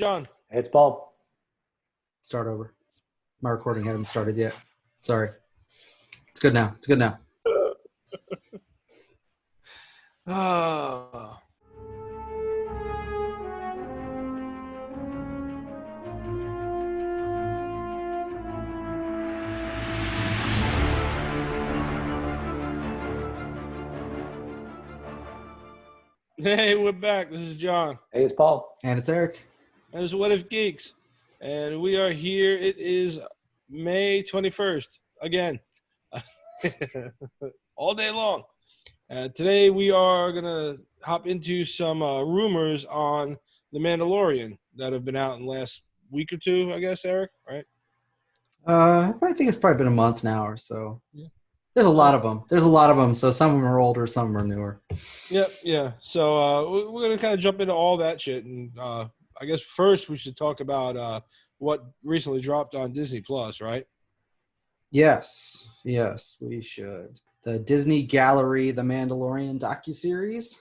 John. Hey, it's Paul. Start over. My recording hadn't started yet. Sorry. It's good now. It's good now. Hey, we're back. This is John. Hey, it's Paul. And it's Eric. And this is What If Geeks. And we are here. It is May 21st. Again. All day long. Today we are going to hop into some rumors on The Mandalorian that have been out in the last week or two, I guess, Eric, right? I think it's probably been a month now or so. Yeah. There's a lot of them. So some of them are older, some of them are newer. Yep, yeah. So we're going to kind of jump into all that shit. And I guess first we should talk about what recently dropped on Disney Plus, right? Yes, we should. The Disney Gallery, The Mandalorian docuseries,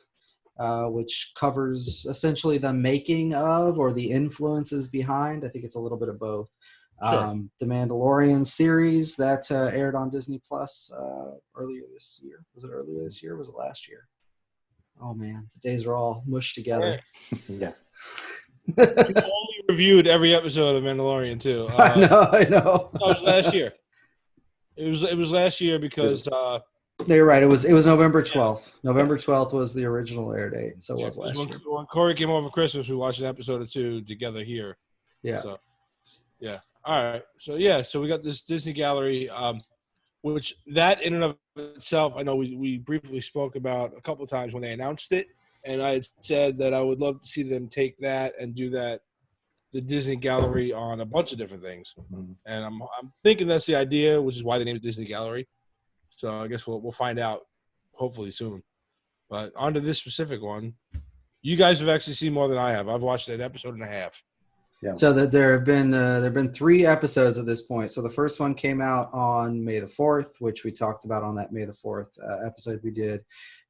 which covers essentially the making of or the influences behind. I think it's a little bit of both. Sure. The Mandalorian series that aired on Disney Plus earlier this year. Was it earlier this year or was it last year? Oh, man. The days are all mushed together. Yeah. We only reviewed every episode of Mandalorian, too. I know. No, it was last year. It was last year because you're right. It was November 12th. November 12th was the original air date, so it was last year. When Corey came over for Christmas, we watched an episode or two together here. Yeah. So, yeah. All right. So we got this Disney Gallery, which that in and of itself, I know we briefly spoke about a couple of times when they announced it, and I had said that I would love to see them take that and do that, the Disney Gallery, on a bunch of different things. Mm-hmm. And I'm thinking that's the idea, which is why they named it Disney Gallery. So I guess we'll find out hopefully soon. But on to this specific one. You guys have actually seen more than I have. I've watched an episode and a half. Yeah. So there have been 3 episodes at this point. So the first one came out on May the 4th, which we talked about on that May the 4th episode we did.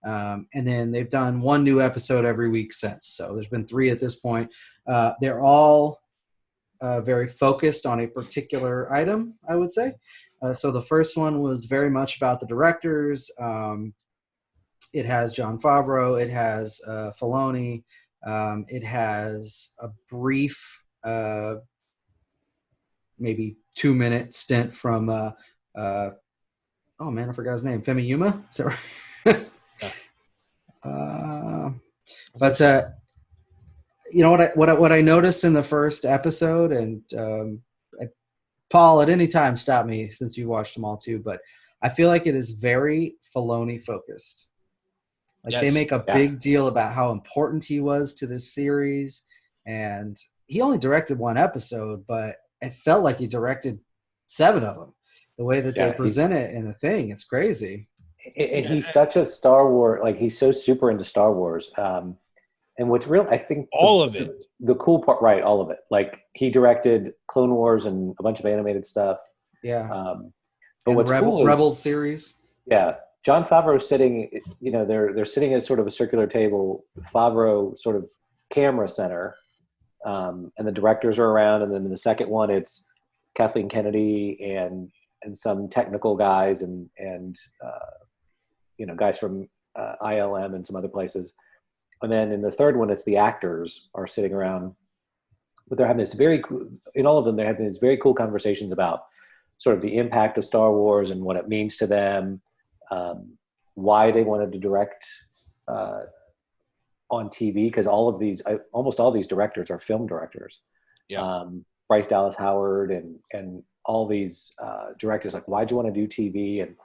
And then they've done 1 new episode every week since. So there's been 3 at this point. They're all very focused on a particular item, I would say. So the first one was very much about the directors. It has Jon Favreau. It has Filoni. It has a brief, maybe 2-minute stint from, oh man, I forgot his name. Femi Yuma? Is that right? But you know what I noticed in the first episode, and Paul, at any time, stop me since you watched them all too, but I feel like it is very Filoni focused. Like They make a big deal about how important he was to this series, and he only directed 1 episode, but it felt like he directed 7 of them. The way that they present it in the thing, it's crazy. And he's such a Star Wars, like he's so super into Star Wars. And what's real, I think all of it. The cool part, right? All of it. Like he directed Clone Wars and a bunch of animated stuff. Yeah. But what's cool is, Rebels series. Yeah. Jon Favreau sitting, they're sitting at sort of a circular table, Favreau sort of camera center, and the directors are around. And then in the second one, it's Kathleen Kennedy and some technical guys and guys from ILM and some other places. And then in the third one, it's the actors are sitting around, but they're having this in all of them, they're having these very cool conversations about sort of the impact of Star Wars and what it means to them, why they wanted to direct on TV, because almost all these directors are film directors. Yeah. Bryce Dallas Howard and all these directors, like, why'd you want to do TV and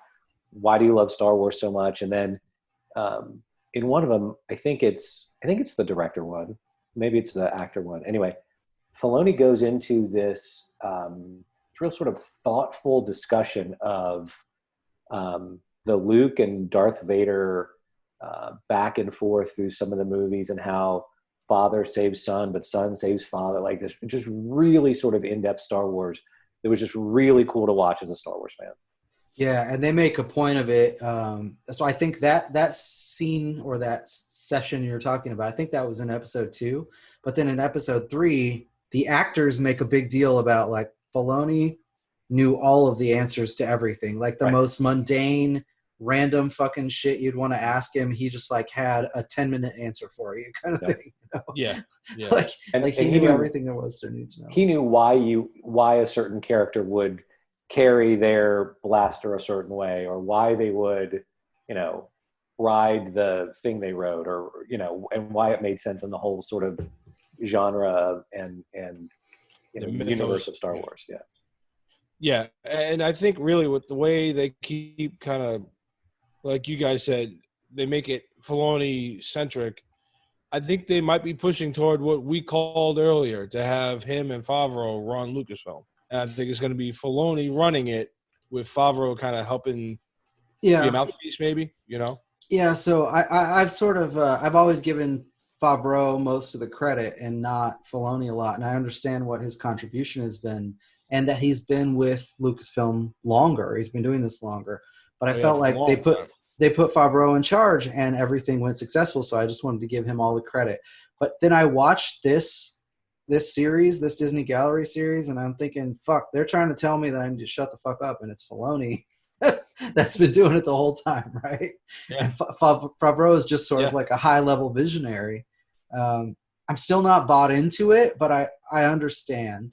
why do you love Star Wars so much? And then in one of them, I think it's the director one, maybe it's the actor one. Anyway, Filoni goes into this real sort of thoughtful discussion of the Luke and Darth Vader back and forth through some of the movies, and how father saves son, but son saves father. Like this, just really sort of in-depth Star Wars. It was just really cool to watch as a Star Wars fan. Yeah, and they make a point of it. So I think that scene or that session you're talking about, I think that was in episode 2. But then in episode 3, the actors make a big deal about like Filoni knew all of the answers to everything, like the most mundane, random fucking shit you'd want to ask him. He just like had a 10-minute answer for you, kind of thing. You know? Yeah. Like he knew everything there was to need to know. He knew why a certain character would carry their blaster a certain way, or why they would, ride the thing they rode, or and why it made sense in the whole sort of genre and universe of Star Wars. Yeah, and I think really with the way they keep kind of, like you guys said, they make it Filoni centric. I think they might be pushing toward what we called earlier, to have him and Favreau run Lucasfilm. And I think it's going to be Filoni running it, with Favreau kind of helping be a mouthpiece, maybe, Yeah, so I've sort of I've always given Favreau most of the credit and not Filoni a lot, and I understand what his contribution has been, and that he's been with Lucasfilm longer. He's been doing this longer, but I felt like they put Favreau in charge, and everything went successful. So I just wanted to give him all the credit. But then I watched this series, this Disney Gallery series, and I'm thinking, fuck, they're trying to tell me that I need to shut the fuck up, and it's Filoni that's been doing it the whole time, right? Yeah. And Favreau is just sort of like a high-level visionary. I'm still not bought into it, but I understand.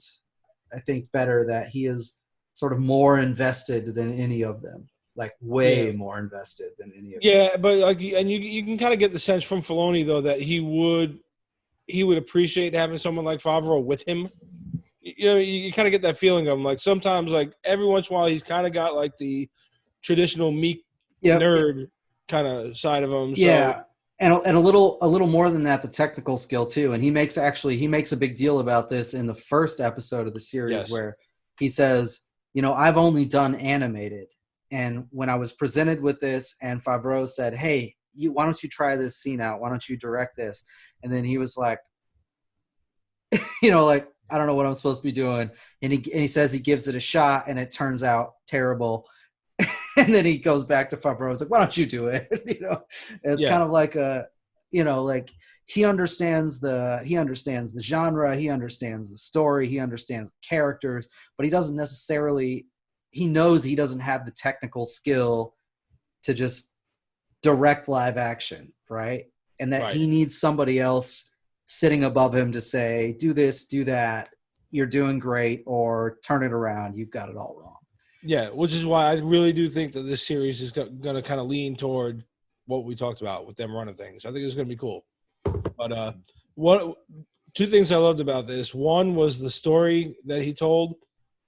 I think better that he is sort of more invested than any of them, like way more invested than any of them. Yeah, but like, and you can kind of get the sense from Filoni though that he would appreciate having someone like Favreau with him. You kind of get that feeling of him. Like sometimes, like every once in a while, he's kind of got like the traditional meek nerd kind of side of him. Yeah. So. And a little more than that, the technical skill too. And he makes a big deal about this in the first episode of the series, where he says, I've only done animated. And when I was presented with this and Favreau said, hey, why don't you try this scene out? Why don't you direct this? And then he was like, like, I don't know what I'm supposed to be doing. And he says he gives it a shot and it turns out terrible. And then he goes back to Favreau. He's like, why don't you do it? It's kind of like like he understands the genre, he understands the story, he understands the characters, but he doesn't necessarily, he knows he doesn't have the technical skill to just direct live action, right? And that he needs somebody else sitting above him to say, do this, do that, you're doing great, or turn it around, you've got it all wrong. Yeah, which is why I really do think that this series is going to kind of lean toward what we talked about with them running things. I think it's going to be cool. But two things I loved about this. One was the story that he told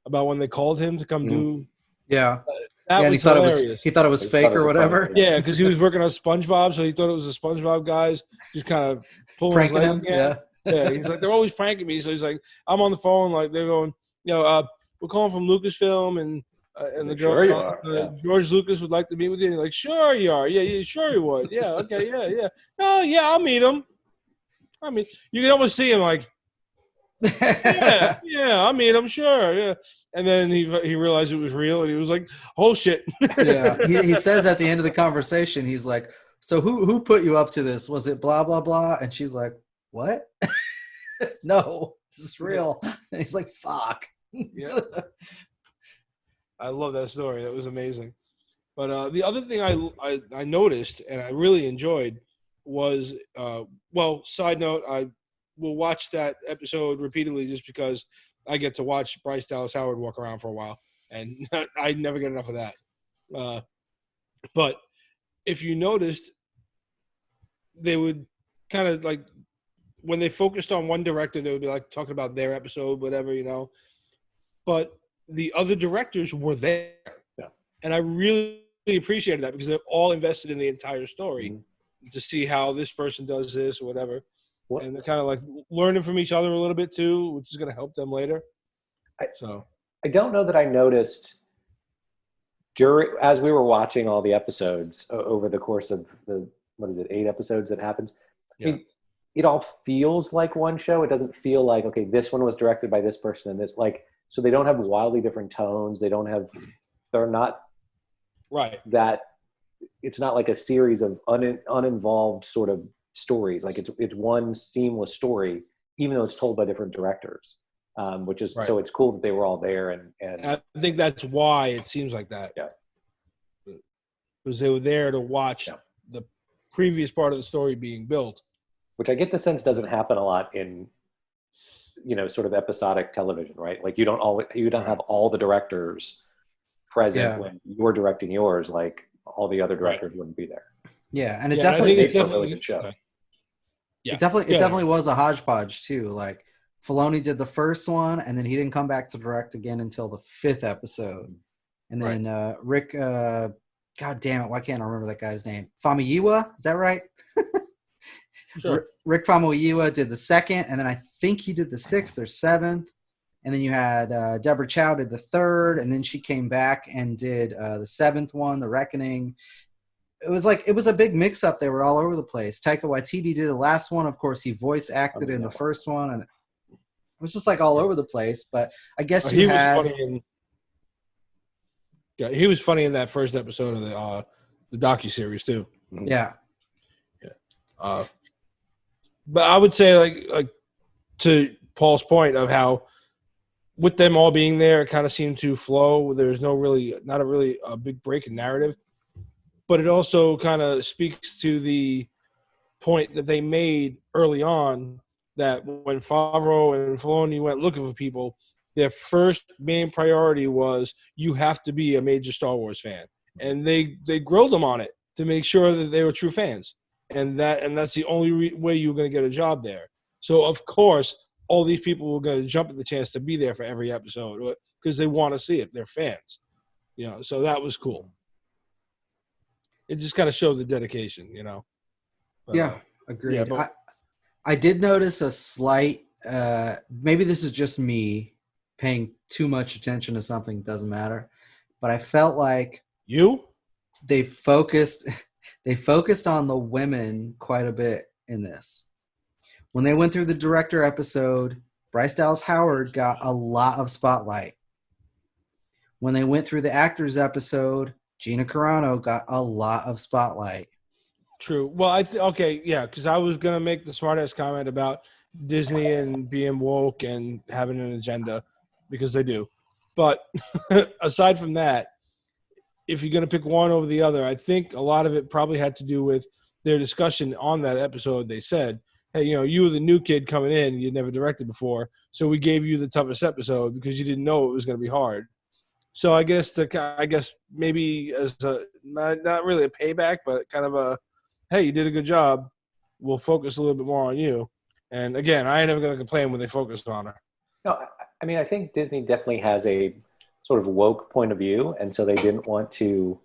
about when they called him to come do. Yeah. That was hilarious. He thought it was fake or whatever. Yeah, because he was working on SpongeBob, so he thought it was a SpongeBob guys just kind of pulling pranking him. Yeah. He's like, they're always pranking me. So he's like, I'm on the phone, like they're going, we're calling from Lucasfilm, and the girl, George Lucas would like to meet with you. And you're like, sure you are. Yeah, sure you would. Yeah, okay, yeah. Oh, yeah, I'll meet him. I mean, you can almost see him like, yeah, I'll meet him, sure, yeah. And then he realized it was real, and he was like, oh, shit. Yeah, he says at the end of the conversation, he's like, so who put you up to this? Was it blah, blah, blah? And she's like, what? No, this is real. And he's like, fuck. Yeah. I love that story. That was amazing. But the other thing I noticed and I really enjoyed was, side note, I will watch that episode repeatedly just because I get to watch Bryce Dallas Howard walk around for a while, and I never get enough of that. But if you noticed, they would kind of like, when they focused on one director, they would be like talking about their episode, whatever, But the other directors were there. Yeah. And I really appreciated that because they're all invested in the entire story to see how this person does this or whatever. And they're kind of like learning from each other a little bit too, which is going to help them later. I don't know that I noticed as we were watching all the episodes over the course of the, 8 episodes that happens. Yeah. It all feels like one show. It doesn't feel like, okay, this one was directed by this person and this, like, so they don't have wildly different tones. They're not that, it's not like a series of uninvolved sort of stories. Like it's one seamless story. even though it's told by different directors, which is Right. so it's cool that they were all there. And I think that's why it seems like that. Yeah. Because they were there to watch Yeah. the previous part of the story being built. which I get the sense doesn't happen a lot in, sort of episodic television, right? Like you don't have all the directors present when you're directing yours, like all the other directors wouldn't be there. Yeah, and it Yeah, definitely makes for a really good show. It definitely was a hodgepodge too. Like Filoni did the first one, and then he didn't come back to direct again until the 5th episode. And then Rick, God damn it, why can't I remember that guy's name? Famuyiwa, is that right? Sure. Rick Famuyiwa did the 2nd, and then I think he did the 6th or 7th. And then you had Deborah Chow did the 3rd, and then she came back and did the 7th one, The Reckoning. It was a big mix-up. They were all over the place. Taika Waititi did the last one. Of course, he voice acted in the first one, and it was just like all over the place. But I guess he was funny in that first episode of the docuseries too. Yeah. But I would say like to Paul's point of how with them all being there, it kind of seemed to flow. There's not a really big break in narrative, but it also kind of speaks to the point that they made early on that when Favreau and Filoni went looking for people, their first main priority was you have to be a major Star Wars fan, and they grilled them on it to make sure that they were true fans. And that's the only way you were going to get a job there. So, of course, all these people were going to jump at the chance to be there for every episode because they want to see it. They're fans. So that was cool. It just kind of showed the dedication, Yeah, agreed. Yeah, but I did notice a slight maybe this is just me paying too much attention to something, doesn't matter. But I felt like they focused on the women quite a bit in this. When they went through the director episode, Bryce Dallas Howard got a lot of spotlight. When they went through the actors episode, Gina Carano got a lot of spotlight. True. Well, because I was going to make the smart-ass comment about Disney and being woke and having an agenda, because they do. But aside from that, if you're going to pick one over the other, I think a lot of it probably had to do with their discussion on that episode. They said, hey, you were the new kid coming in. You'd never directed before. So we gave you the toughest episode because you didn't know it was going to be hard. So I guess maybe as not really a payback, but kind of a, hey, you did a good job. We'll focus a little bit more on you. And again, I ain't never going to complain when they focus on her. No, I mean, I think Disney definitely has a sort of woke point of view, and so they didn't want to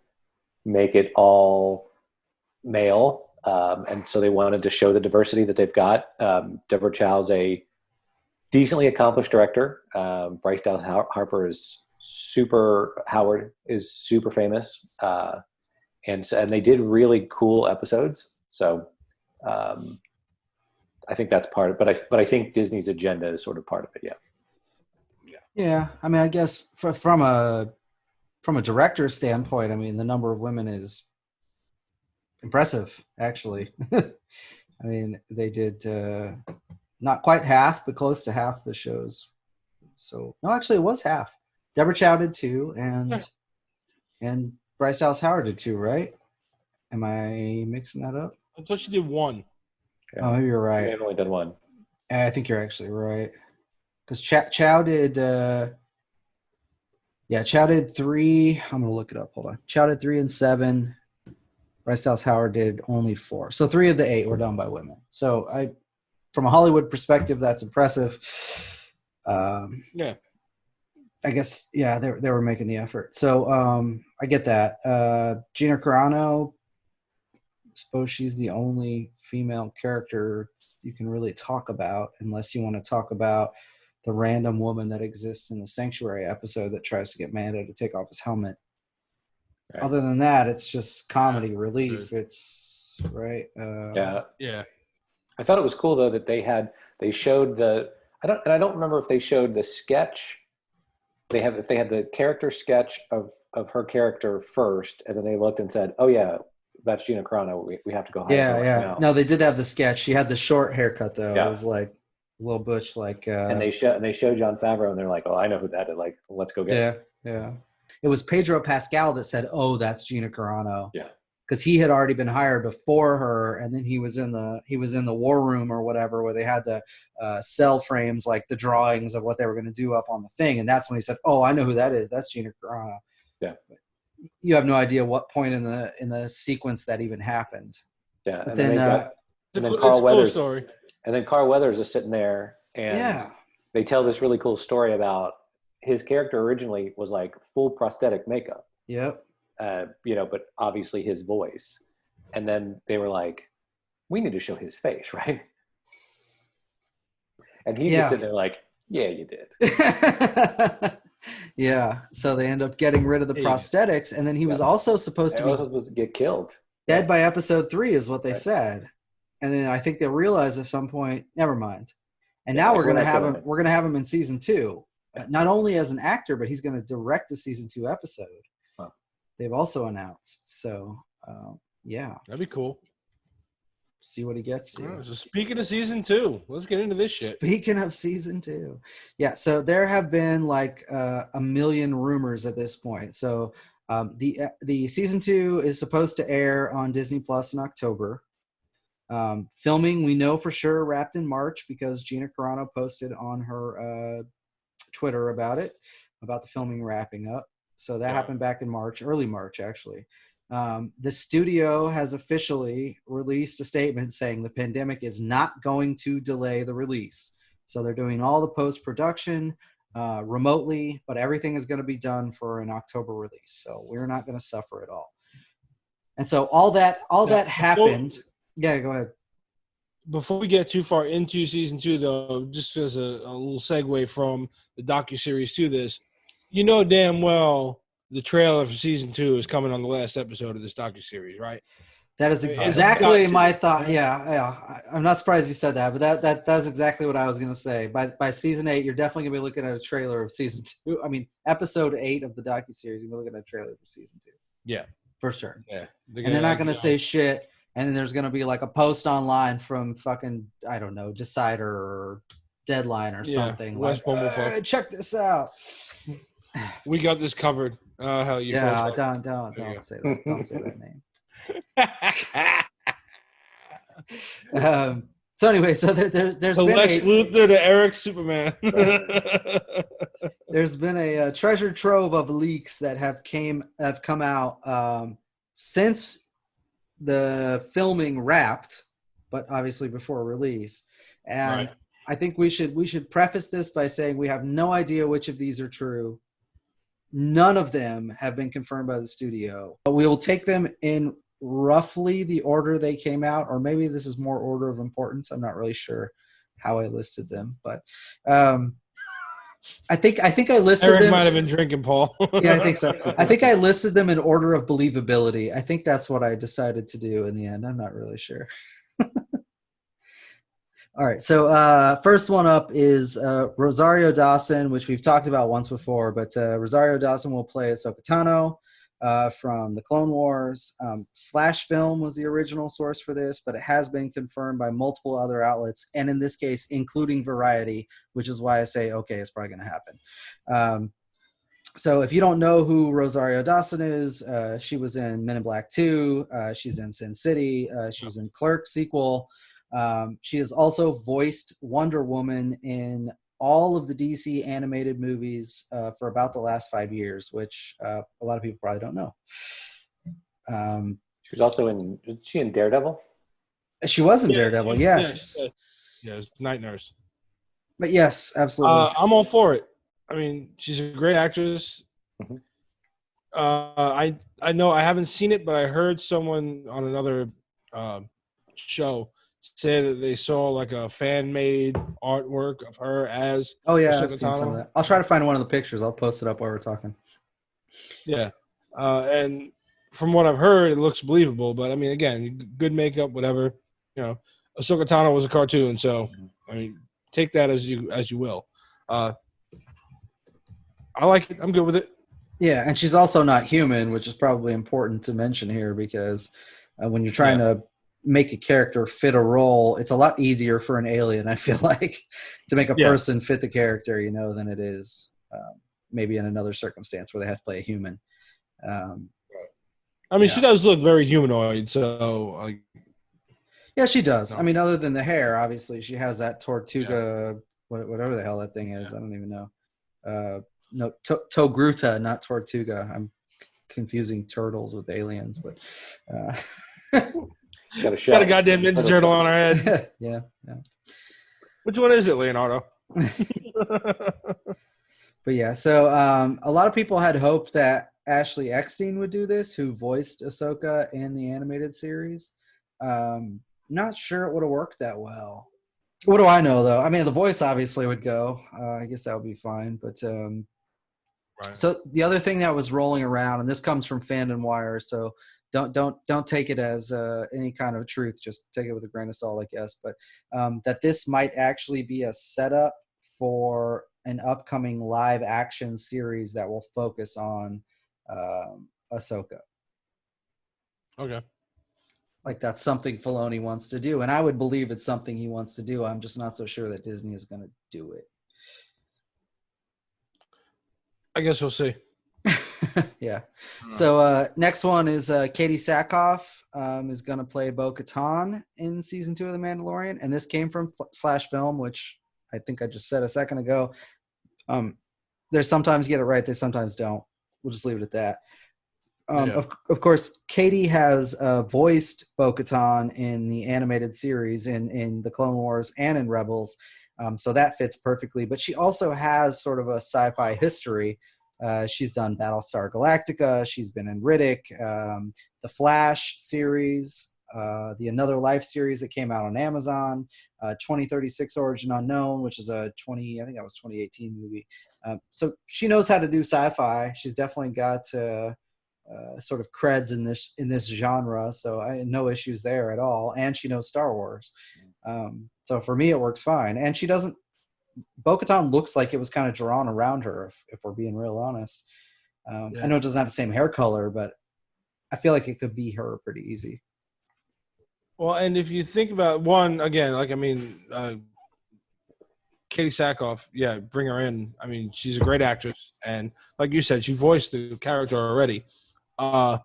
make it all male, and so they wanted to show the diversity that they've got. Deborah Chow's a decently accomplished director. Bryce Dallas Howard is super famous, and they did really cool episodes. So I think that's part of it. But I think Disney's agenda is sort of part of it. Yeah. Yeah, I mean, I guess from a director's standpoint, I mean, the number of women is impressive, actually. I mean, they did not quite half, but close to half the shows. So, no, actually, it was half. Deborah Chow did 2, and Bryce Dallas Howard did 2, right? Am I mixing that up? I thought she did 1. Yeah. Oh, maybe you're right. I've only done 1. I think you're actually right. Because Chow did, Chow did 3. I'm going to look it up. Hold on. Chow did 3 and 7. Bryce Dallas Howard did only 4. So 3 of the 8 were done by women. So from a Hollywood perspective, that's impressive. Yeah. I guess, yeah, they were making the effort. So I get that. Gina Carano, I suppose she's the only female character you can really talk about, unless you want to talk about the random woman that exists in the Sanctuary episode that tries to get Mando to take off his helmet. Right. Other than that, it's just comedy relief. It's right. Yeah. I thought it was cool though that they showed I don't remember if they showed the sketch. If they had the character sketch of her character first, and then they looked and said, "Oh yeah, that's Gina Carano. We have to go hire her right now." No, they did have the sketch. She had the short haircut though. Yeah. It was like Little Butch, like. And they show John Favreau, and they're like, "Oh, I know who that is. Like, let's go get it." Yeah. It was Pedro Pascal that said, "Oh, that's Gina Carano." Yeah. Because he had already been hired before her, and then he was in the war room or whatever, where they had the cell frames, like the drawings of what they were going to do up on the thing, and that's when he said, "Oh, I know who that is. That's Gina Carano." Yeah. You have no idea what point in the sequence that even happened. Yeah. But and then Carl Weathers. Story. And then Carl Weathers is sitting there, and they tell this really cool story about his character originally was like full prosthetic makeup. Yep. But obviously his voice. And then they were like, we need to show his face, right? And he's just sitting there like, yeah, you did. Yeah. So they end up getting rid of the prosthetics, and then he was also supposed to get killed. Dead by episode 3 is what they said. And then I think they realized at some point, never mind. And now we're gonna have him in season 2. Not only as an actor, but he's gonna direct the season 2 episode. Wow. They've also announced. So that'd be cool. See what he gets to. So speaking of season 2, let's get into this shit. Speaking of season 2. Yeah, so there have been like a million rumors at this point. So the season 2 is supposed to air on Disney Plus in October. Filming, we know for sure, wrapped in March because Gina Carano posted on her Twitter about the filming wrapping up. So that happened back in March, early March, actually. The studio has officially released a statement saying the pandemic is not going to delay the release. So they're doing all the post-production remotely, but everything is going to be done for an October release. So we're not going to suffer at all. And so all that happened. Yeah, go ahead. Before we get too far into season 2, though, just as a little segue from the docuseries to this, you know damn well the trailer for season 2 is coming on the last episode of this docuseries, right? That is exactly my thought. Yeah. I'm not surprised you said that, but that's exactly what I was going to say. By season 8, you're definitely going to be looking at a trailer of season 2. I mean, episode 8 of the docuseries, you're looking at a trailer for season 2. Yeah. For sure. Yeah. And they're not going to say shit. And then there's going to be like a post online from fucking, I don't know, Decider or Deadline or something. Like, check this out. We got this covered. Hell, you don't say that. Don't say that name. So anyway, so there's been Lex Luthor to Eric Superman. There's been a treasure trove of leaks that have come out since the filming wrapped, but obviously before release. And I think we should preface this by saying we have no idea which of these are true. None of them have been confirmed by the studio. But we will take them in roughly the order they came out, or maybe this is more order of importance. I'm not really sure how I listed them, but I think I listed Eric them. Might have been drinking, Paul. Yeah, I think so. I think I listed them in order of believability. I think that's what I decided to do in the end. I'm not really sure. All right, so first one up is Rosario Dawson, which we've talked about once before, but Rosario Dawson will play Ahsoka Tano from the Clone Wars. Slash Film was the original source for this, but it has been confirmed by multiple other outlets, and in this case, including Variety, which is why I say, okay, it's probably going to happen. So if you don't know who Rosario Dawson is, she was in Men in Black 2. She's in Sin City. She was in Clerk sequel. She has also voiced Wonder Woman in all of the DC animated movies for about the last 5 years, which a lot of people probably don't know. She was also in Daredevil? She was in Daredevil, yes. Yeah, Night Nurse. But yes, absolutely. I'm all for it. I mean, she's a great actress. Mm-hmm. I know I haven't seen it, but I heard someone on another show say that they saw like a fan-made artwork of her as I've seen some of that. I'll try to find one of the pictures. I'll post it up while we're talking. Yeah, and from what I've heard, it looks believable. But I mean, again, good makeup, whatever. You know, Ahsoka Tano was a cartoon, so I mean, take that as you will. I like it. I'm good with it. Yeah, and she's also not human, which is probably important to mention here because when you're trying to make a character fit a role, it's a lot easier for an alien, I feel like, to make a person fit the character, than it is maybe in another circumstance where they have to play a human. I mean, she does look very humanoid, so yeah, she does. No. I mean, other than the hair, obviously, she has that Tortuga, whatever the hell that thing is. I don't even know. No, Togruta, not Tortuga. I'm confusing turtles with aliens, but got a goddamn Ninja Turtle on our head. yeah. Which one is it, Leonardo? But yeah, so a lot of people had hoped that Ashley Eckstein would do this, who voiced Ahsoka in the animated series. Not sure it would have worked that well. What do I know, though? I mean, the voice obviously would go. I guess that would be fine. But right. So the other thing that was rolling around, and this comes from Fandom Wire, so don't take it as any kind of truth. Just take it with a grain of salt, I guess. But that this might actually be a setup for an upcoming live action series that will focus on Ahsoka. Okay. Like that's something Filoni wants to do, and I would believe it's something he wants to do. I'm just not so sure that Disney is going to do it. I guess we'll see. Yeah. So next one is Katee Sackhoff is going to play Bo-Katan in season 2 of The Mandalorian, and this came from Slash Film, which I think I just said a second ago. They sometimes get it right, they sometimes don't. We'll just leave it at that. Of course, Katee has voiced Bo-Katan in the animated series in the Clone Wars and in Rebels, so that fits perfectly. But she also has sort of a sci-fi history. She's done Battlestar Galactica. She's been in Riddick, the Flash series, the Another Life series that came out on Amazon, 2036 Origin Unknown, which is a 2018 movie. So she knows how to do sci-fi. She's definitely got sort of creds in this genre, so I had no issues there at all. And she knows Star Wars, so for me it works fine. And she doesn't. Bo-Katan looks like it was kind of drawn around her, if we're being real honest. I know it doesn't have the same hair color, but I feel like it could be her pretty easy. Well, and if you think about one again, Katee Sackhoff, bring her in. I mean, she's a great actress, and like you said, she voiced the character already. I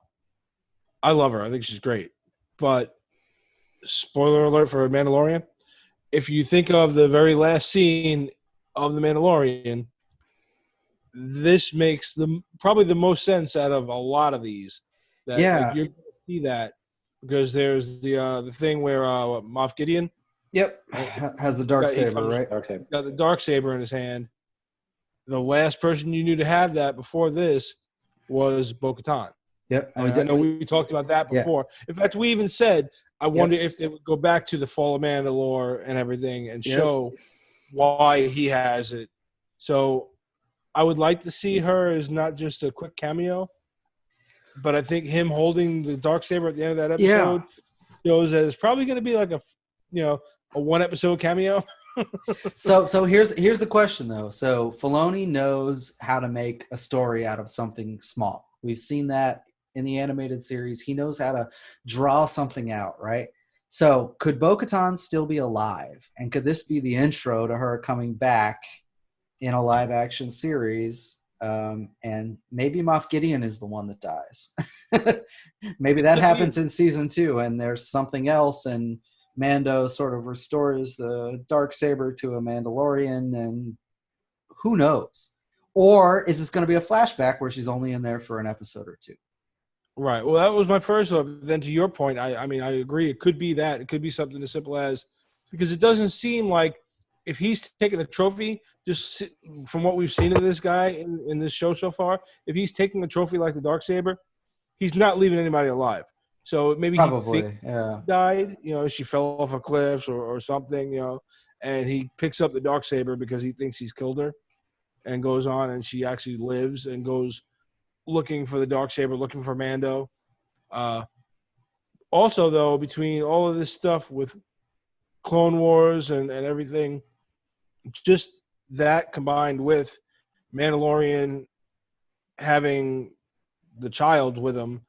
love her. I think she's great. But spoiler alert for Mandalorian, if you think of the very last scene of The Mandalorian, this makes probably the most sense out of a lot of these. You're going to see that because there's the thing where Moff Gideon. Yep, has the Darksaber, right? Got the Darksaber in his hand. The last person you knew to have that before this was Bo-Katan. Yep. I know we talked about that before. Yeah. In fact, we even said, I wonder if they would go back to the Fall of Mandalore and everything and show why he has it. So I would like to see her as not just a quick cameo, but I think him holding the Darksaber at the end of that episode shows that it's probably going to be like a one episode cameo. So here's the question though. So Filoni knows how to make a story out of something small. We've seen that in the animated series. He knows how to draw something out, right? So could Bo-Katan still be alive? And could this be the intro to her coming back in a live action series? And maybe Moff Gideon is the one that dies. Maybe that happens in season 2 and there's something else and Mando sort of restores the Darksaber to a Mandalorian, and who knows? Or is this going to be a flashback where she's only in there for an episode or 2? Right. Well, that was my first thought. Then to your point, I mean, I agree. It could be that. It could be something as simple as, because it doesn't seem like if he's taking a trophy, just from what we've seen of this guy in this show so far, if he's taking a trophy like the Darksaber, he's not leaving anybody alive. So maybe he died, she fell off a cliff or something, and he picks up the Darksaber because he thinks he's killed her and goes on, and she actually lives and goes looking for the Darksaber, looking for Mando. Also, though, between all of this stuff with Clone Wars and everything, just that combined with Mandalorian having the child with him,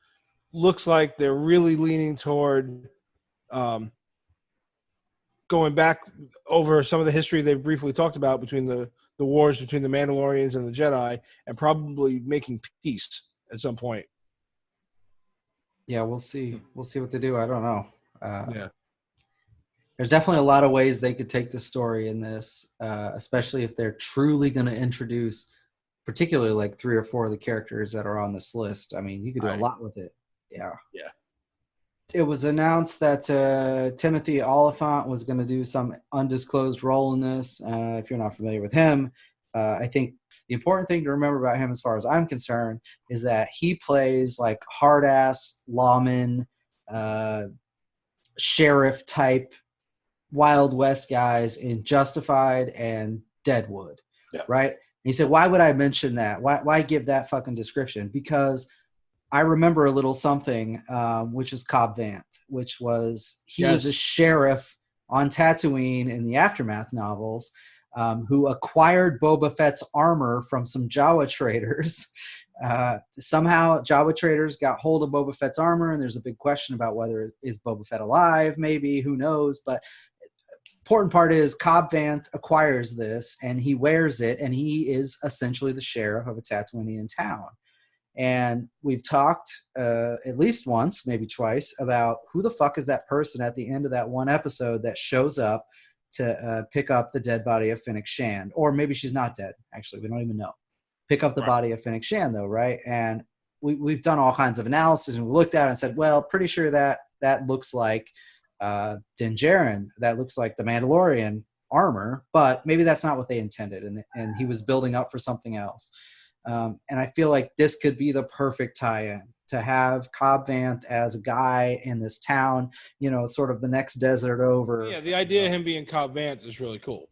looks like they're really leaning toward going back over some of the history they've briefly talked about between the wars between the Mandalorians and the Jedi, and probably making peace at some point. Yeah, we'll see. We'll see what they do. I don't know. Yeah. There's definitely a lot of ways they could take the story in this, especially if they're truly going to introduce particularly like 3 or 4 of the characters that are on this list. I mean, you could do a lot with it. Yeah. Yeah. It was announced that Timothy Olyphant was going to do some undisclosed role in this. If you're not familiar with him, I think the important thing to remember about him, as far as I'm concerned, is that he plays like hard-ass lawman, sheriff type, Wild West guys in Justified and Deadwood, right? And he said, why would I mention that? Why give that fucking description? Because I remember a little something, which is Cobb Vanth, which was he was a sheriff on Tatooine in the Aftermath novels, who acquired Boba Fett's armor from some Jawa traders. Somehow Jawa traders got hold of Boba Fett's armor, and there's a big question about whether is Boba Fett alive, maybe, who knows. But important part is Cobb Vanth acquires this, and he wears it, and he is essentially the sheriff of a Tatooinean town. And we've talked at least once, maybe twice, about who the fuck is that person at the end of that one episode that shows up to pick up the dead body of Fennec Shand. Or maybe she's not dead. Actually, we don't even know. Pick up the body of Fennec Shand, though, right? And we've done all kinds of analysis, and we looked at it and said, well, pretty sure that looks like Din Djarin. That looks like the Mandalorian armor, but maybe that's not what they intended, and he was building up for something else. And I feel like this could be the perfect tie-in to have Cobb Vanth as a guy in this town, sort of the next desert over. Yeah, the idea of him being Cobb Vanth is really cool.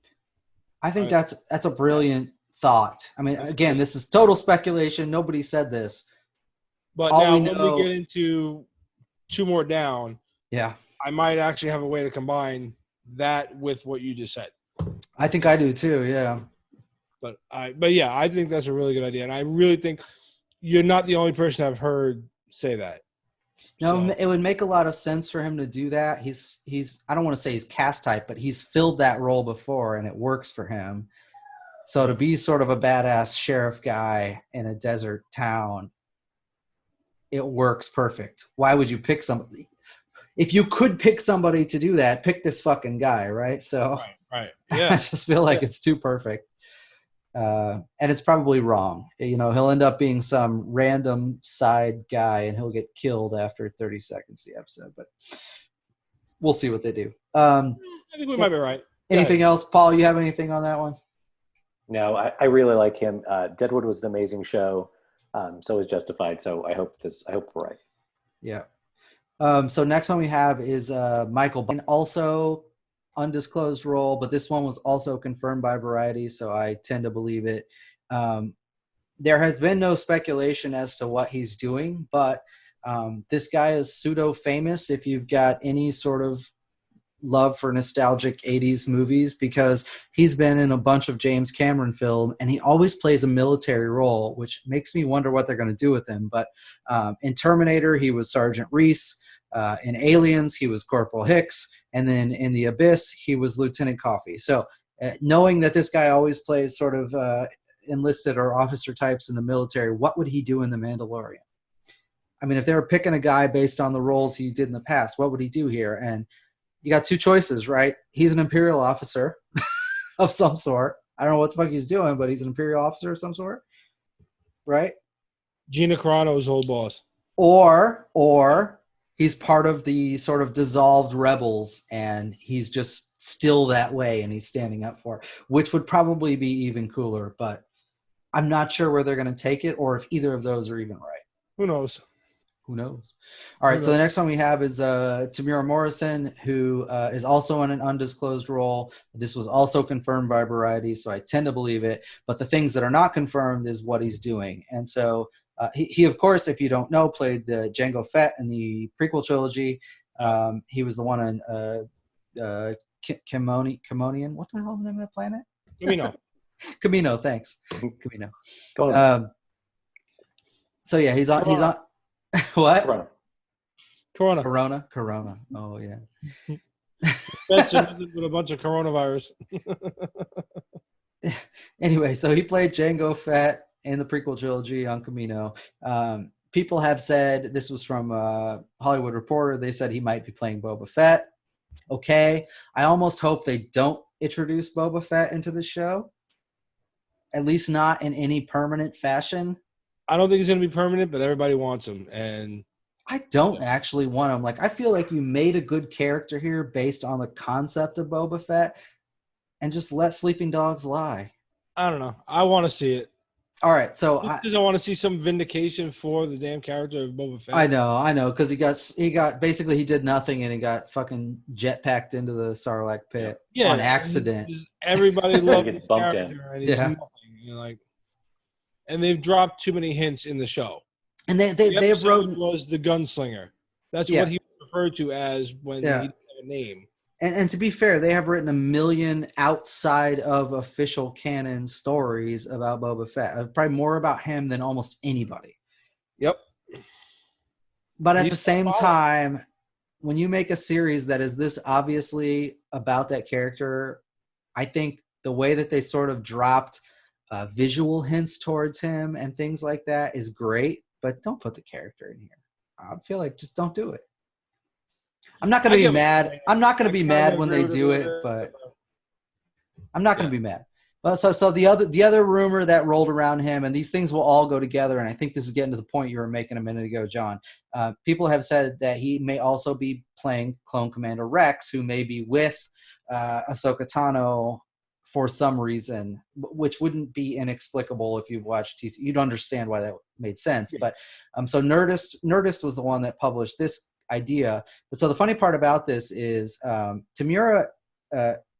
I think that's a brilliant thought. I mean, again, this is total speculation. Nobody said this. But now when we get into 2 more down, I might actually have a way to combine that with what you just said. I think I do too, yeah. But yeah, I think that's a really good idea, and I really think you're not the only person I've heard say that. No, it would make a lot of sense for him to do that. He's I don't want to say he's cast type, but he's filled that role before, and it works for him. So to be sort of a badass sheriff guy in a desert town, it works perfect. Why would you pick somebody? If you could pick somebody to do that, pick this fucking guy, right? So right. Yeah. I just feel like it's too perfect. And it's probably wrong. He'll end up being some random side guy, and he'll get killed after 30 seconds of the episode. But we'll see what they do. I think we might be right. Anything else, Paul? You have anything on that one? No, I really like him. Deadwood was an amazing show. So is Justified. So I hope we're right. Yeah. So next one we have is Michael Biehn, also undisclosed role, but this one was also confirmed by Variety, so I tend to believe it. There has been no speculation as to what he's doing, but this guy is pseudo-famous if you've got any sort of love for nostalgic 80s movies, because he's been in a bunch of James Cameron film, and he always plays a military role, which makes me wonder what they're going to do with him. But in Terminator, he was Sergeant Reese. In Aliens, he was Corporal Hicks. And then in The Abyss, he was Lieutenant Coffey. So knowing that this guy always plays sort of enlisted or officer types in the military, what would he do in The Mandalorian? I mean, if they were picking a guy based on the roles he did in the past, what would he do here? And you got 2 choices, right? He's an Imperial officer of some sort. I don't know what the fuck he's doing, but he's an Imperial officer of some sort, right? Gina Carano's old boss. Or he's part of the sort of dissolved rebels, and he's just still that way, and he's standing up for it, which would probably be even cooler. But I'm not sure where they're going to take it, or if either of those are even right. Who knows? Who knows? All right, so the next one we have is Temuera Morrison, who is also in an undisclosed role. This was also confirmed by Variety, so I tend to believe it. But the things that are not confirmed is what he's doing. And so he, of course, if you don't know, played Jango Fett in the prequel trilogy. He was the one in Camonian. What the hell is the name of that planet? Camino. Camino, thanks. Camino. Go on. So, yeah, he's on. What? Corona. Corona. Oh yeah. That's nothing but a bunch of coronavirus. Anyway, so he played Jango Fett in the prequel trilogy on Camino. People have said, this was from Hollywood Reporter, they said he might be playing Boba Fett. Okay. I almost hope they don't introduce Boba Fett into the show. At least not in any permanent fashion. I don't think he's going to be permanent, but everybody wants him. And I don't actually want him. Like, I feel like you made a good character here based on the concept of Boba Fett and just let sleeping dogs lie. I don't know. I want to see it. All right, so I want to see some vindication for the damn character of Boba Fett. I know, because he got basically he did nothing and he got fucking jetpacked into the Sarlacc pit on accident. Everybody loved his bumped character, and he's nothing, and they've dropped too many hints in the show. And they wrote was the gunslinger. That's what he was referred to as when he didn't have a name. And to be fair, they have written 1 million outside of official canon stories about Boba Fett. Probably more about him than almost anybody. Yep. But at the same time, when you make a series that is this obviously about that character, I think the way that they sort of dropped visual hints towards him and things like that is great, but don't put the character in here. I feel like just don't do it. I'm not going to be mad. I'm not going to be mad when they do it, but I'm not going to be mad. Well, so the other rumor that rolled around him, and these things will all go together, and I think this is getting to the point you were making a minute ago, John. People have said that he may also be playing Clone Commander Rex, who may be with Ahsoka Tano for some reason, which wouldn't be inexplicable if you've watched TC. You'd understand why that made sense. But so Nerdist was the one that published this idea. But so the funny part about this is Temuera,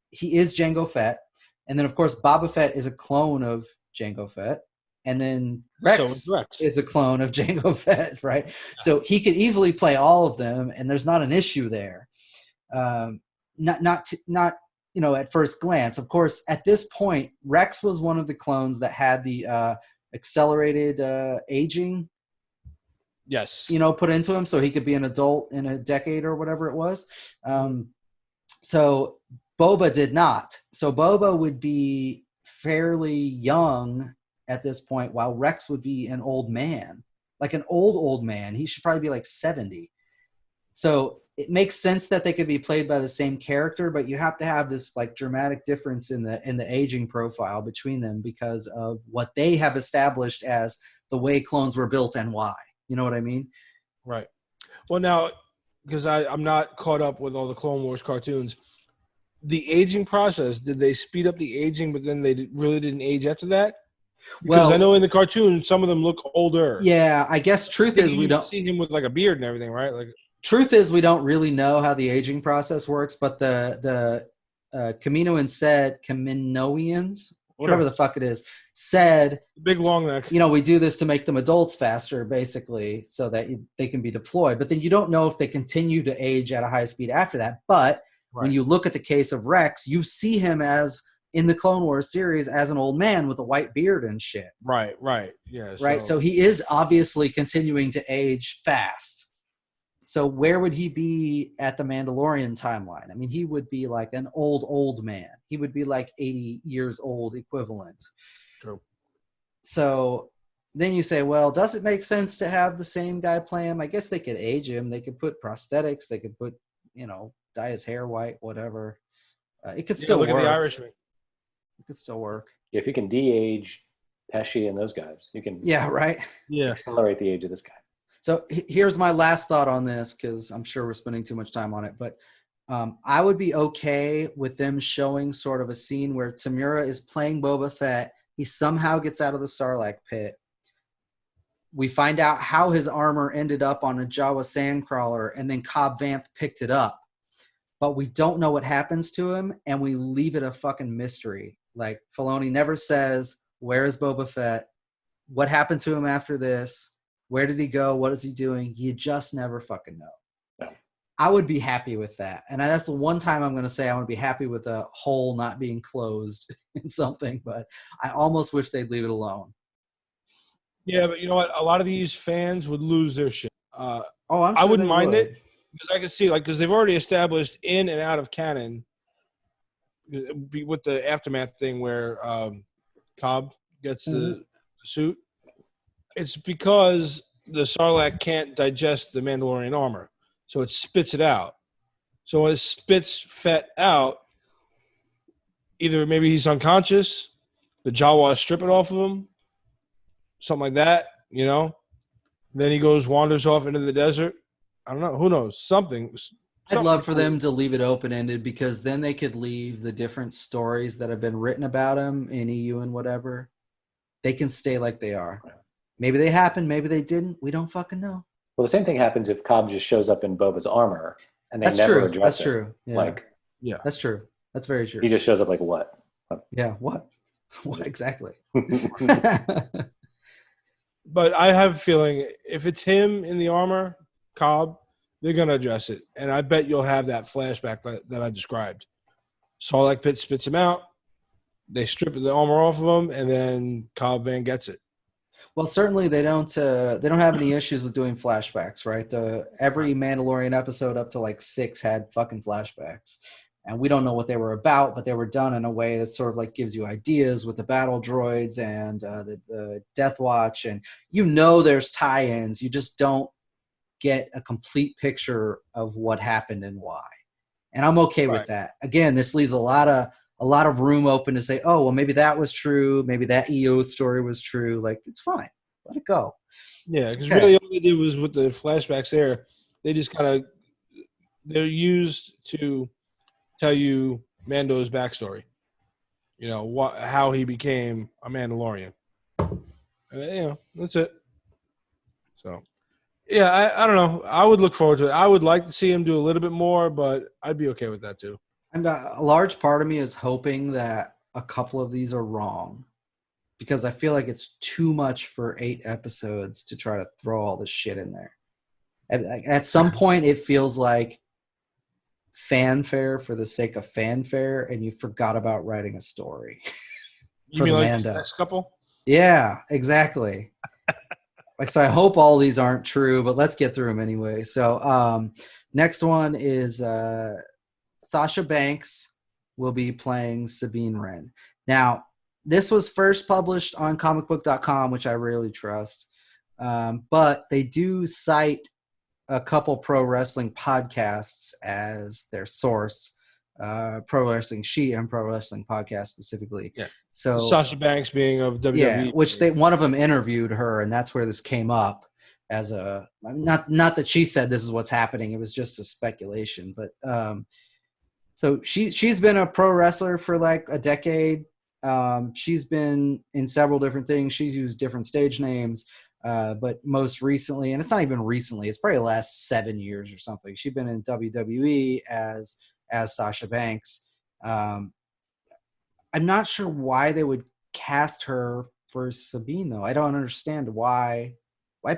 he is Jango Fett, and then of course Boba Fett is a clone of Jango Fett, and then Rex is a clone of Jango Fett, right? Yeah. So he could easily play all of them, and there's not an issue there. Not at first glance. Of course, at this point, Rex was one of the clones that had the accelerated aging. Yes. Put into him so he could be an adult in a decade or whatever it was. So Boba did not. So Boba would be fairly young at this point, while Rex would be an old man, like an old man. He should probably be like 70. So it makes sense that they could be played by the same character, but you have to have this like dramatic difference in the aging profile between them because of what they have established as the way clones were built and why. You know what I mean? Right. Well, now, because I'm not caught up with all the Clone Wars cartoons, the aging process, did they speed up the aging, but then they really didn't age after that? Because I know in the cartoon, some of them look older. Yeah, I guess truth is we don't see him with like a beard and everything, right? Like, truth is we don't really know how the aging process works, but the Kaminoans, whatever the fuck it is, said big long neck. We do this to make them adults faster, basically, so that they can be deployed. But then you don't know if they continue to age at a high speed after that. But when you look at the case of Rex, you see him as in the Clone Wars series as an old man with a white beard and shit. Right. Yeah. Right. So he is obviously continuing to age fast. So where would he be at the Mandalorian timeline? I mean, he would be like an old man. He would be like 80 years old equivalent. True. So then you say, well, does it make sense to have the same guy play him? I guess they could age him. They could put prosthetics. They could put, dye his hair white, whatever. It could still look work. At the Irishman. It could still work. If you can de-age Pesci and those guys, you can accelerate the age of this guy. So here's my last thought on this, because I'm sure we're spending too much time on it. But I would be okay with them showing sort of a scene where Temuera is playing Boba Fett. He somehow gets out of the Sarlacc pit. We find out how his armor ended up on a Jawa sandcrawler, and then Cobb Vanth picked it up. But we don't know what happens to him, and we leave it a fucking mystery. Like, Filoni never says, where is Boba Fett? What happened to him after this? Where did he go? What is he doing? You just never fucking know. No. I would be happy with that. And that's the one time I'm going to say I want to be happy with a hole not being closed in something, but I almost wish they'd leave it alone. Yeah, but you know what? A lot of these fans would lose their shit. I'm sure I wouldn't mind it because I can see because they've already established in and out of canon with the aftermath thing where Cobb gets the suit. It's because the Sarlacc can't digest the Mandalorian armor, so it spits it out. So when it spits Fett out, either maybe he's unconscious, the Jawas strip it off of him, something like that, Then he wanders off into the desert. I don't know. Who knows? Something. I'd love for them to leave it open-ended because then they could leave the different stories that have been written about him in EU and whatever. They can stay like they are. Maybe they happened. Maybe they didn't. We don't fucking know. Well, the same thing happens if Cobb just shows up in Boba's armor and they That's never true. address That's it. true. Yeah. That's true. That's very true. He just shows up like what? Yeah. What? What exactly? But I have a feeling if it's him in the armor, Cobb, they're going to address it. And I bet you'll have that flashback that I described. Sarlacc pit spits him out. They strip the armor off of him, and then Cobb Vann gets it. Well, certainly they don't have any issues with doing flashbacks, right? Every Mandalorian episode up to 6 had fucking flashbacks. And we don't know what they were about, but they were done in a way that sort of gives you ideas with the battle droids and the Death Watch. And there's tie-ins. You just don't get a complete picture of what happened and why. And I'm okay with that. Again, this leaves a lot of room open to say, oh, well, maybe that was true. Maybe that EO story was true. It's fine. Let it go. Yeah, because really all they did was with the flashbacks there, they just they're used to tell you Mando's backstory. How he became a Mandalorian. That's it. So, yeah, I don't know. I would look forward to it. I would like to see him do a little bit more, but I'd be okay with that too. And a large part of me is hoping that a couple of these are wrong because I feel like it's too much for 8 episodes to try to throw all this shit in there. At some point, it feels like fanfare for the sake of fanfare, and you forgot about writing a story. You mean like the next couple? Yeah, exactly. So I hope all these aren't true, but let's get through them anyway. So next one is Sasha Banks will be playing Sabine Wren. Now, this was first published on comicbook.com, which I really trust. But they do cite a couple pro wrestling podcasts as their source. Pro Wrestling Sheet and Pro Wrestling Podcast specifically. Yeah. So Sasha Banks being of WWE. Yeah, which one of them interviewed her, and that's where this came up as a not that she said this is what's happening. It was just a speculation, but so she's been a pro wrestler for a decade. She's been in several different things. She's used different stage names. But most recently, and it's not even recently, it's probably the last 7 years or something. She's been in WWE as Sasha Banks. I'm not sure why they would cast her for Sabine though. I don't understand why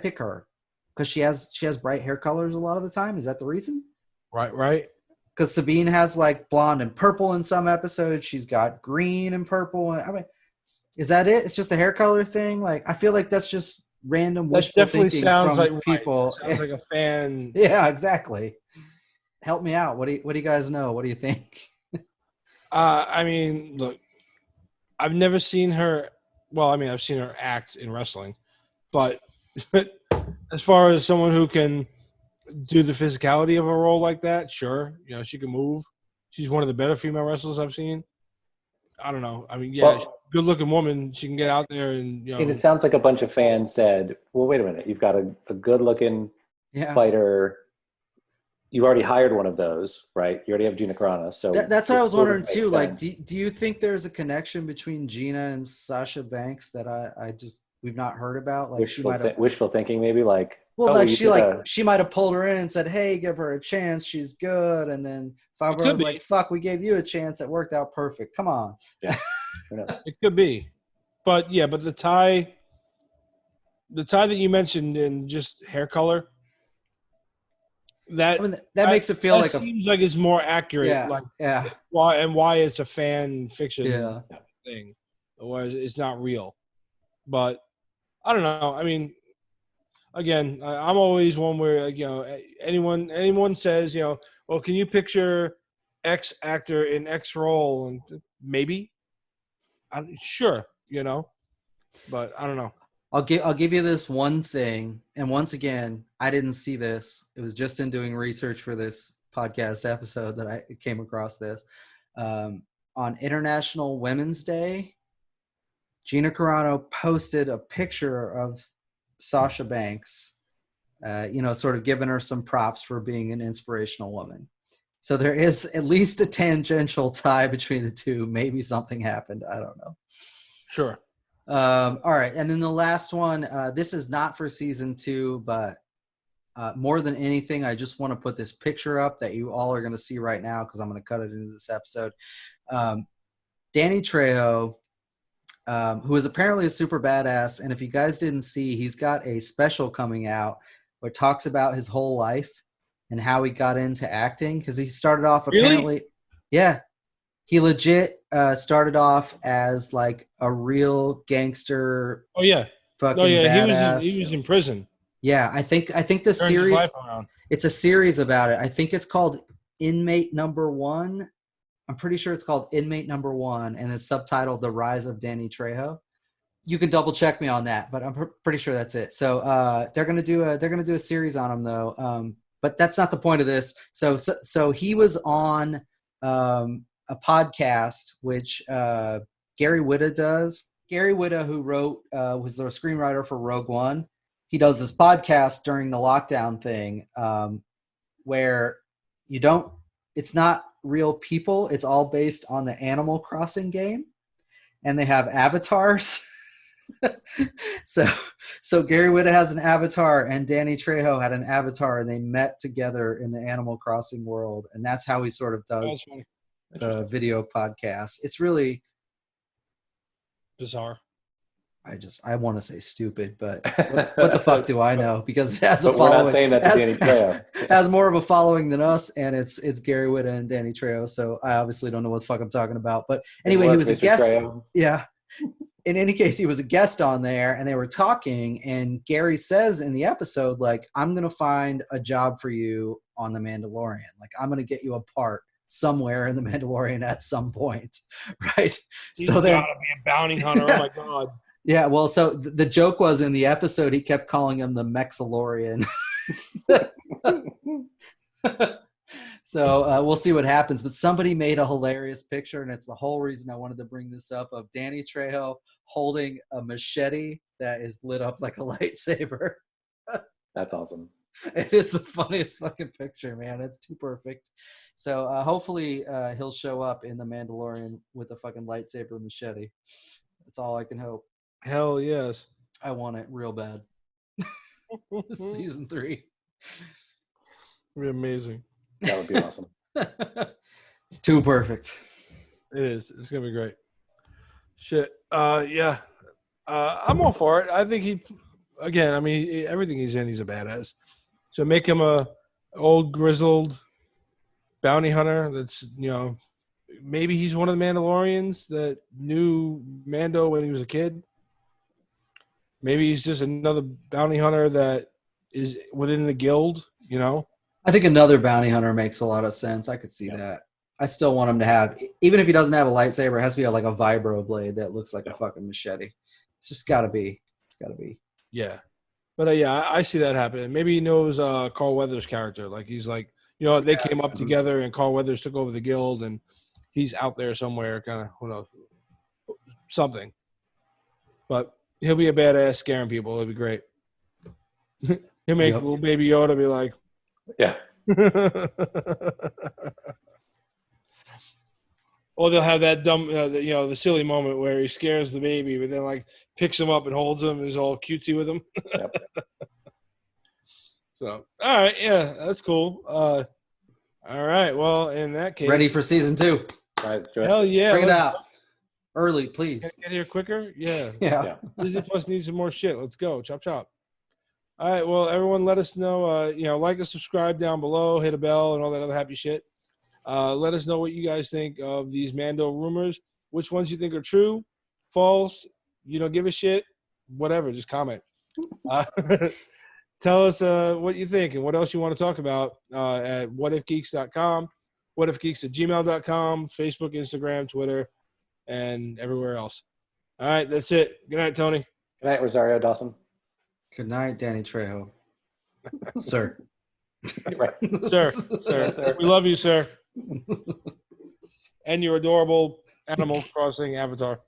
pick her, because she has bright hair colors a lot of the time. Is that the reason? Right. Because Sabine has blonde and purple in some episodes. She's got green and purple. I mean, is that it? It's just a hair color thing. I feel like that's just random wishful thinking from people. Sounds like a fan. Yeah, exactly. Help me out. What do you guys know? What do you think? I mean, look, I've never seen her. Well, I mean, I've seen her act in wrestling, but as far as someone who can do the physicality of a role like that, sure, she can move. She's one of the better female wrestlers I've seen. I don't know. I mean, yeah, good-looking woman. She can get out there and And it sounds like a bunch of fans said, "Well, wait a minute. You've got a good-looking fighter. You already hired one of those, right? You already have Gina Carano." So that's what I was wondering too. Do you think there's a connection between Gina and Sasha Banks that we've not heard about? Wishful thinking, maybe she might have pulled her in and said, "Hey, give her a chance. She's good." And then Favreau was like, "Fuck, we gave you a chance. It worked out perfect. Come on." Yeah, it could be, but the tie that you mentioned in just hair color, that makes it feel seems like it's more accurate. Yeah. Why it's a fan fiction thing, otherwise it's not real. But I don't know. I mean, again, I'm always one where anyone says, well, can you picture X actor in X role? And maybe, sure, but I don't know. I'll give you this one thing, and once again, I didn't see this. It was just in doing research for this podcast episode that I came across this. On International Women's Day, Gina Carano posted a picture of Sasha Banks, sort of giving her some props for being an inspirational woman. So there is at least a tangential tie between the two. Maybe something happened. I don't know. Sure. All right. And then the last one, this is not for season 2, but more than anything, I just want to put this picture up that you all are going to see right now because I'm going to cut it into this episode. Danny Trejo, who is apparently a super badass. And if you guys didn't see, he's got a special coming out where it talks about his whole life and how he got into acting. Because he started off apparently, yeah, he legit started off as like a real gangster. Oh yeah, fucking badass. He was in prison. Yeah, I think the series. It's a series about it. I think it's called Inmate Number 1. I'm pretty sure it's called Inmate Number 1, and it's subtitled The Rise of Danny Trejo. You can double check me on that, but I'm pretty sure that's it. So they're gonna do a series on him though. But that's not the point of this. So he was on a podcast which Gary Whitta does. Gary Whitta, who was the screenwriter for Rogue One, he does this podcast during the lockdown thing where it's not real people. It's all based on the Animal Crossing game, and they have avatars. So Gary Whitta has an avatar, and Danny Trejo had an avatar, and they met together in the Animal Crossing world, and that's how he sort of does the video podcast. It's really bizarre. I want to say stupid, but what the fuck do I know? Because it has a but following. We're not saying that to Danny Trejo. Has more of a following than us, and it's Gary Whitta and Danny Trejo. So I obviously don't know what the fuck I'm talking about. But anyway, he was a guest. Trejo. Yeah. In any case, he was a guest on there, and they were talking. And Gary says in the episode, like, I'm gonna find a job for you on The Mandalorian. Like, I'm gonna get you a part somewhere in The Mandalorian at some point, right? He's gotta be a bounty hunter. Oh my god. Yeah, well, so the joke was in the episode, he kept calling him the Mexalorian. So we'll see what happens. But somebody made a hilarious picture, and it's the whole reason I wanted to bring this up, of Danny Trejo holding a machete that is lit up like a lightsaber. That's awesome. It is the funniest fucking picture, man. It's too perfect. So hopefully he'll show up in The Mandalorian with a fucking lightsaber machete. That's all I can hope. Hell yes. I want it real bad. Season 3. It'd be amazing. That would be awesome. It's too perfect. It is. It's going to be great. Shit. Yeah. I'm all for it. I think everything he's in, he's a badass. So make him a old grizzled bounty hunter that's, maybe he's one of the Mandalorians that knew Mando when he was a kid. Maybe he's just another bounty hunter that is within the guild, I think another bounty hunter makes a lot of sense. I could see that. I still want him to have, even if he doesn't have a lightsaber, it has to be like a vibro blade that looks like a fucking machete. It's just got to be. It's got to be. Yeah. But I see that happening. Maybe he knows Carl Weathers' character. Like he's like, they came up together and Carl Weathers took over the guild and he's out there somewhere, kind of, who knows, something. But he'll be a badass scaring people. It'll be great. He'll make little baby Yoda be like, yeah. Or they'll have that dumb, the silly moment where he scares the baby, but then like picks him up and holds him, is all cutesy with him. Yep. So, all right, yeah, that's cool. All right, well, in that case, ready for season 2. Hell yeah, bring it out early, please. Can I get here quicker? Yeah. Yeah. Disney Plus needs some more shit. Let's go, chop chop. All right, well, everyone, let us know. Like and subscribe down below, hit a bell, and all that other happy shit. Let us know what you guys think of these Mando rumors. Which ones you think are true, false, you don't give a shit, whatever. Just comment. tell us what you think and what else you want to talk about at whatifgeeks.com, whatifgeeks@gmail.com, Facebook, Instagram, Twitter, and everywhere else. All right, that's it. Good night, Tony. Good night, Rosario Dawson. Good night, Danny Trejo. Sir. Right. Sir. Sir. We love you, sir. And your adorable Animal Crossing avatar.